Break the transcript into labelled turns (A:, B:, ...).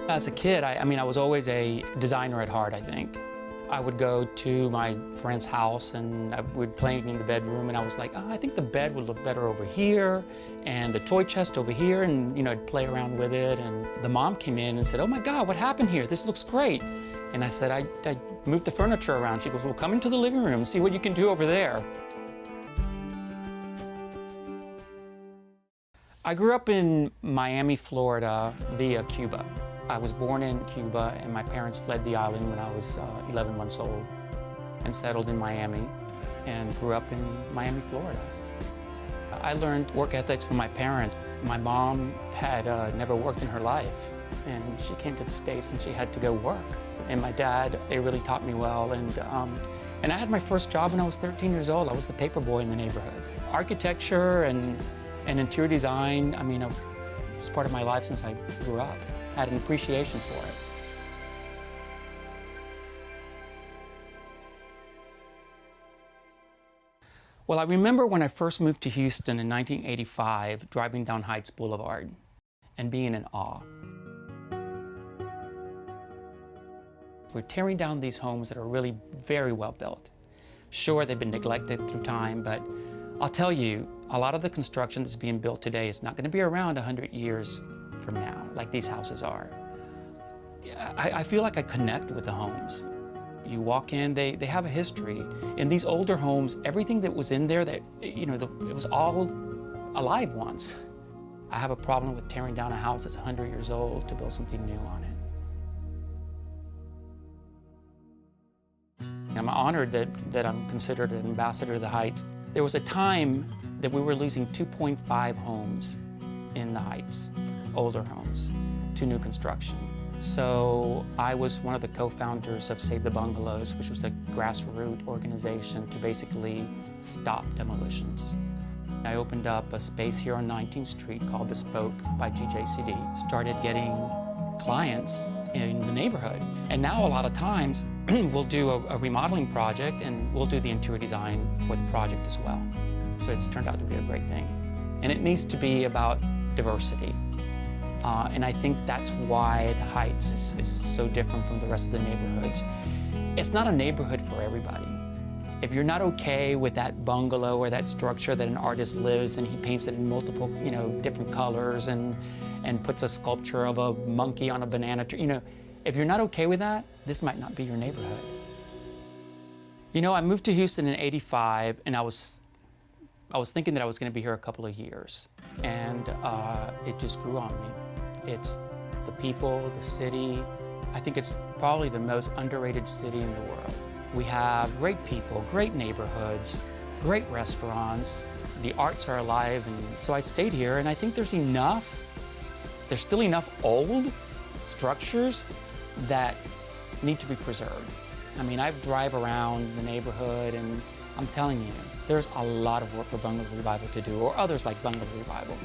A: As a kid, I mean, I was always a designer at heart, I think. I would go to my friend's house and I would play in the bedroom, and I was like, oh, I think the bed would look better over here and the toy chest over here, and you know, I'd play around with it. And the mom came in and said, oh my God, what happened here? This looks great. And I said, I moved the furniture around. She goes, well, come into the living room and see what you can do over there. I grew up in Miami, Florida via Cuba. I was born in Cuba, and my parents fled the island when I was 11 months old and settled in Miami and grew up in Miami, Florida. I learned work ethics from my parents. My mom had never worked in her life, and she came to the States and she had to go work. And my dad, they really taught me well. And I had my first job when I was 13 years old. I was the paper boy in the neighborhood. Architecture and interior design, I mean, it's part of my life since I grew up. I had an appreciation for it. Well, I remember when I first moved to Houston in 1985, driving down Heights Boulevard and being in awe. We're tearing down these homes that are really very well built. Sure, they've been neglected through time, but I'll tell you, a lot of the construction that's being built today is not going to be around 100 years from now, like these houses are. I feel like I connect with the homes. You walk in, they have a history. In these older homes, everything that was in there, that, you know, it was all alive once. I have a problem with tearing down a house that's 100 years old to build something new on it. I'm honored that I'm considered an ambassador of the Heights. There was a time that we were losing 2.5 homes in the Heights, older homes, to new construction. So I was one of the co-founders of Save the Bungalows, which was a grassroots organization to basically stop demolitions. I opened up a space here on 19th Street called Bespoke by GJCD. Started getting clients in the neighborhood. And now a lot of times we'll do a remodeling project and we'll do the interior design for the project as well. So it's turned out to be a great thing. And it needs to be about diversity. And I think that's why the Heights is so different from the rest of the neighborhoods. It's not a neighborhood for everybody. If you're not okay with that bungalow or that structure that an artist lives and he paints it in multiple, you know, different colors and puts a sculpture of a monkey on a banana tree, you know, if you're not okay with that, this might not be your neighborhood. You know, I moved to Houston in '85, and I was thinking that I was going to be here a couple of years, and it just grew on me. It's the people, the city. I think it's probably the most underrated city in the world. We have great people, great neighborhoods, great restaurants. The arts are alive, and so I stayed here, and I think there's still enough old structures that need to be preserved. I mean, I drive around the neighborhood, and I'm telling you, there's a lot of work for Bungalow Revival to do, or others like Bungalow Revival.